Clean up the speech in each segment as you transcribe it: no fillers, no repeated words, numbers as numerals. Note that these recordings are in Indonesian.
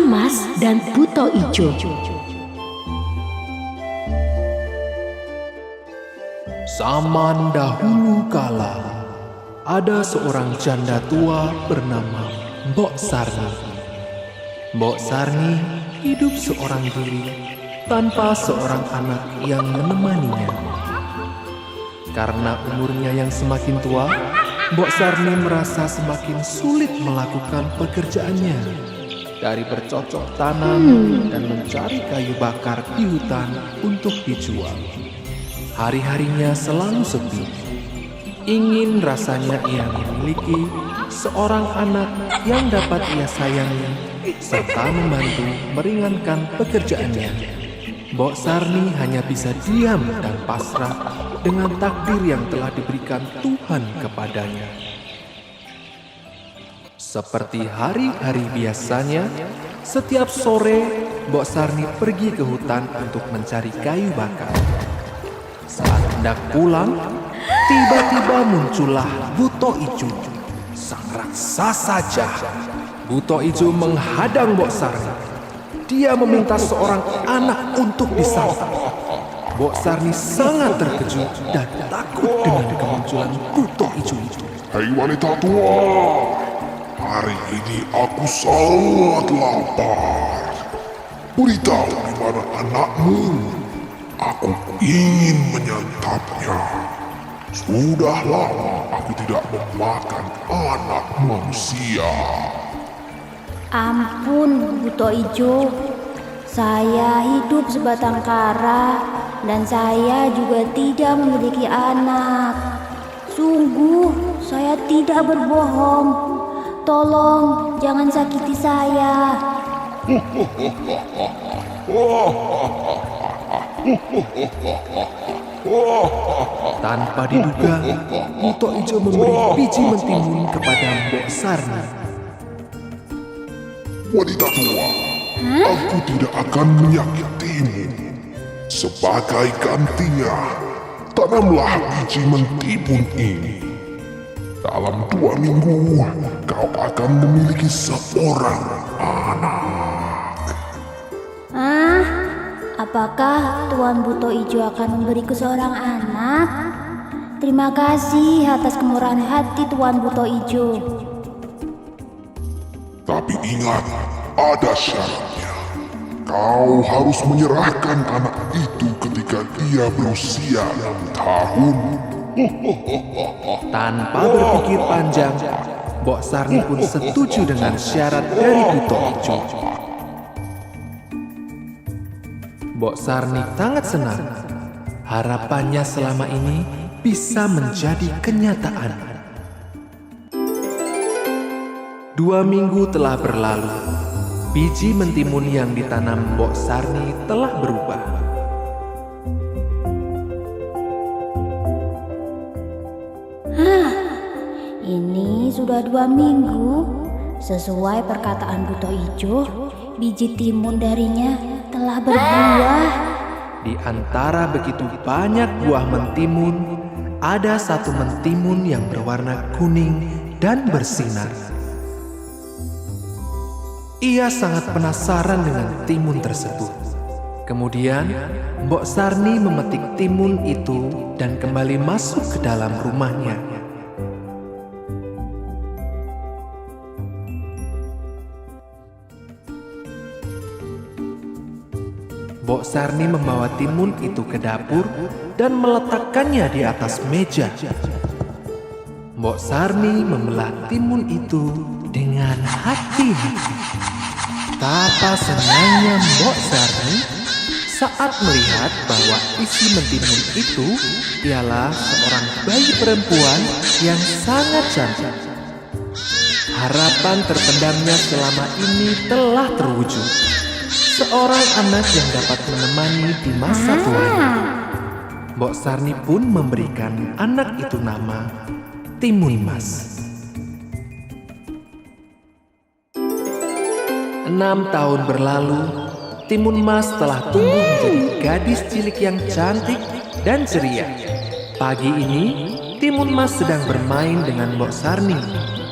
Mas dan Buto Ijo. Zaman dahulu kala, ada seorang janda tua bernama Mbok Sarni. Mbok Sarni hidup seorang diri tanpa seorang anak yang menemaninya. Karena umurnya yang semakin tua, Mbok Sarni merasa semakin sulit melakukan pekerjaannya. Dari bercocok tanam dan mencari kayu bakar di hutan untuk dijual. Hari-harinya selalu sepi. Ingin rasanya ia memiliki seorang anak yang dapat ia sayangi serta membantu meringankan pekerjaannya. Mbok Sarni hanya bisa diam dan pasrah dengan takdir yang telah diberikan Tuhan kepadanya. Seperti hari-hari biasanya, setiap sore Mbok Sarni pergi ke hutan untuk mencari kayu bakar. Saat hendak pulang, tiba-tiba muncullah Buto Ijo, sang raksasa jahat. Buto Ijo menghadang Mbok Sarni. Dia meminta seorang anak untuk disantap. Mbok Sarni sangat terkejut dan takut dengan kemunculan Buto Ijo itu. Hei wanita tua, hari ini aku sangat lapar. Beritahu di mana anakmu. Aku ingin menyantapnya. Sudah lama aku tidak memakan anak manusia. Ampun, Buto Ijo. Saya hidup sebatang kara dan saya juga tidak memiliki anak. Sungguh, saya tidak berbohong. Tolong, jangan sakiti saya. Tanpa diduga, Buto Ijo memberi biji mentimun kepada Mbok Sarni. Wanita tua, aku tidak akan menyakitimu. Sebagai gantinya, tanamlah biji mentimun ini. Dalam 2 minggu, kau akan memiliki seorang anak. Apakah Tuan Buto Ijo akan memberiku seorang anak? Terima kasih atas kemurahan hati Tuan Buto Ijo. Tapi ingat, ada syaratnya. Kau harus menyerahkan anak itu ketika dia berusia 6 tahun. Tanpa berpikir panjang, Mbok Sarni pun setuju dengan syarat dari Buto Ijo. Mbok Sarni sangat senang. Harapannya selama ini bisa menjadi kenyataan. 2 minggu telah berlalu. Biji mentimun yang ditanam Mbok Sarni telah berubah. Ini sudah 2 minggu. Sesuai perkataan Buto Ijo, biji timun darinya telah berbuah. Di antara begitu banyak buah mentimun, ada satu mentimun yang berwarna kuning dan bersinar. Ia sangat penasaran dengan timun tersebut. Kemudian, Mbok Sarni memetik timun itu dan kembali masuk ke dalam rumahnya. Mbok Sarni membawa timun itu ke dapur dan meletakkannya di atas meja. Mbok Sarni membelah timun itu dengan hati-hati. Betapa senangnya Mbok Sarni saat melihat bahwa isi mentimun itu ialah seorang bayi perempuan yang sangat cantik. Harapan terpendamnya selama ini telah terwujud. Seorang anak yang dapat menemani di masa tuanya. Mbok Sarni pun memberikan anak itu nama Timun Mas. 6 tahun berlalu, Timun Mas telah tumbuh menjadi gadis cilik yang cantik dan ceria. Pagi ini, Timun Mas sedang bermain dengan Mbok Sarni.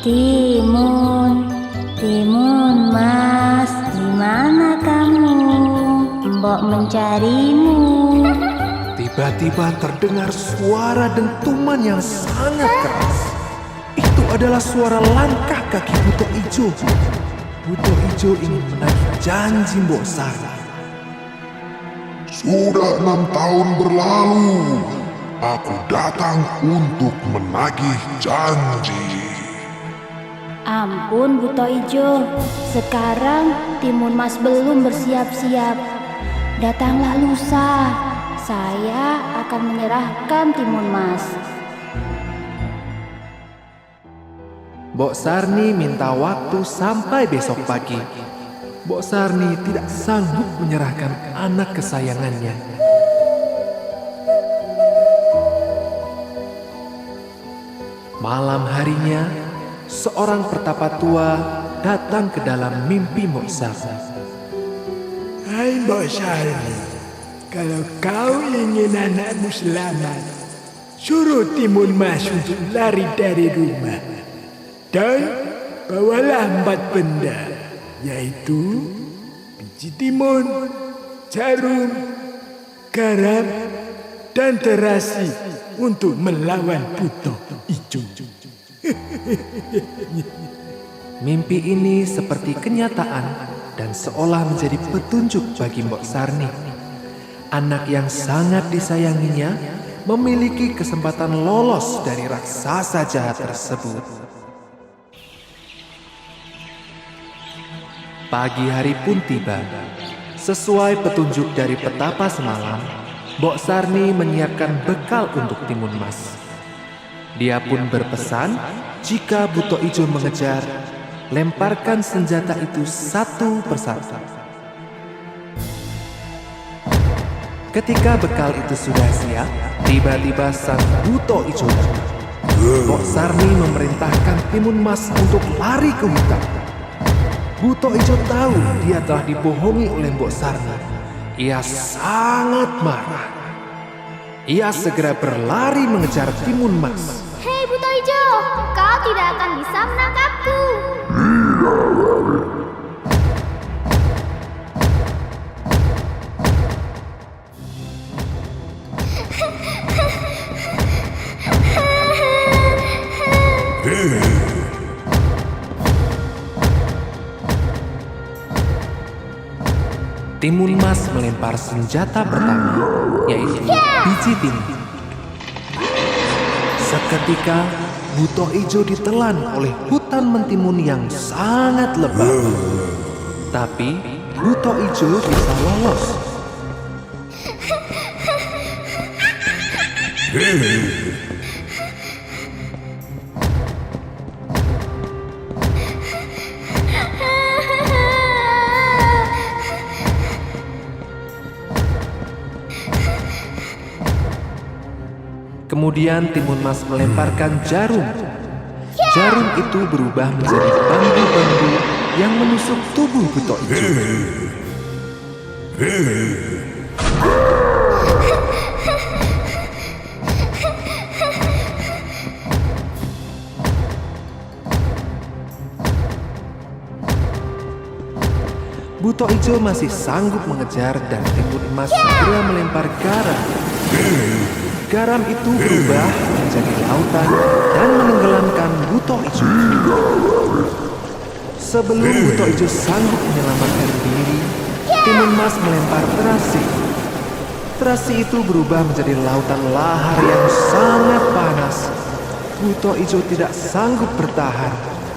Timun Mas, mana kamu? Mbok mencarimu. Tiba-tiba terdengar suara dentuman yang sangat keras. Itu adalah suara langkah kaki Buto Ijo. Buto Ijo ingin menagih janji Mbok Sarni. Sudah 6 tahun berlalu. Aku datang untuk menagih janji. Ampun Buto Ijo, sekarang Timun Mas belum bersiap-siap. Datanglah lusa, saya akan menyerahkan Timun Mas. Mbok Sarni minta waktu sampai besok pagi. Mbok Sarni tidak sanggup menyerahkan anak kesayangannya. Malam harinya, seorang pertapa tua datang ke dalam mimpi Mbok Sarni. Hai Mbok Sarni, kalau kau ingin anakmu selamat, suruh Timun Mas untuk lari dari rumah. Dan bawalah 4 benda, yaitu biji timun, jarum, garam, dan terasi untuk melawan Buto Ijo. Mimpi ini seperti kenyataan dan seolah menjadi petunjuk bagi Mbok Sarni. Anak yang sangat disayanginya memiliki kesempatan lolos dari raksasa jahat tersebut. Pagi hari pun tiba. Sesuai petunjuk dari petapa semalam, Mbok Sarni menyiapkan bekal untuk Timun Mas. Dia pun berpesan, jika Buto Ijo mengejar, lemparkan senjata itu satu persatu. Ketika bekal itu sudah siap, tiba-tiba sang Buto Ijo datang. Mbok Sarni memerintahkan Timun Mas untuk lari ke hutan. Buto Ijo tahu dia telah dibohongi oleh Mbok Sarni. Ia sangat marah. Ia segera berlari mengejar Timun Mas. Hei Buto Ijo, kau tidak akan bisa menangkapku. Timun Mas melempar senjata pertama, yaitu biji timun. Seketika, Buto Ijo ditelan oleh hutan mentimun yang sangat lebat. Tapi, Buto Ijo bisa lolos. Kemudian Timun Mas melemparkan jarum. Jarum itu berubah menjadi bambu-bambu yang menusuk tubuh Buto Ijo. Buto Ijo masih sanggup mengejar dan Timun Mas segera melempar garam. Garam itu berubah menjadi lautan dan menenggelamkan Buto Ijo. Sebelum Buto Ijo sanggup menyelamatkan diri, Timun Mas melempar terasi. Terasi itu berubah menjadi lautan lahar yang sangat panas. Buto Ijo tidak sanggup bertahan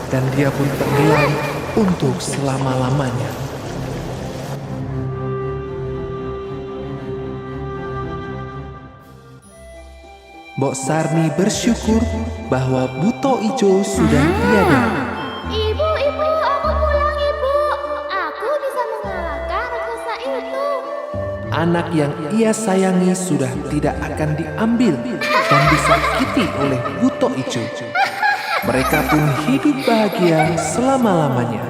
dan dia pun tenggelam untuk selama-lamanya. Mbok Sarni bersyukur bahwa Buto Ijo sudah tiada. Ibu, aku pulang ibu. Aku bisa mengalahkan raksasa itu. Anak yang ia sayangi sudah tidak akan diambil dan disakiti oleh Buto Ijo. Mereka pun hidup bahagia selama-lamanya.